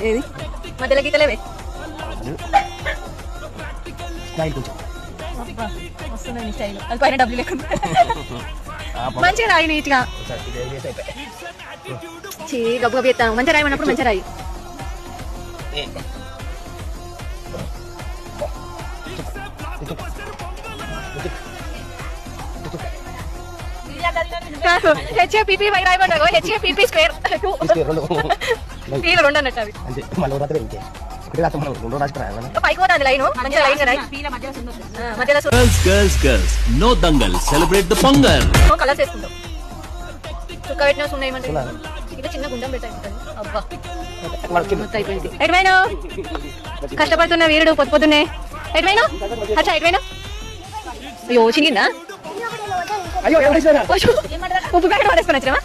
ఏది మధ్యలో గీతలేవే వస్తుంది స్టైల్ అది పైన డబ్బులు లేకుండా మంచిగా రాయి నీట్ గా గబ్బు గబ్బు ఎత్తాను మంచిగా రాయమన్నప్పుడు మంచిగా రాయి హెచ్ఏపీపీ వై రాయమన్నావు హెచ్ఏపీపీ స్క్వేర్ పీలు రెండు అన్నట్టు అవి పైకి పోతుంది లైన్ మంచిగా లైన్ మధ్యలో నో దంగల్ సెలబ్రేట్ ద పొంగల్ కలర్స్ వేసుకుంటాం చుక్క పెట్టినా సున్నాయమంటే ఇంకా చిన్న గుండం పెట్టాయి అబ్బా మొత్తం అయిపోయింది ఎటువైనా కష్టపడుతున్న వీరుడు పొద్దు పొద్దున్నే ఎటువైనా అచ్చా ఎటువైనా అయ్యో చిగిందా ఉప్పు ప్యాకెట్ పడేసుకొని వచ్చినా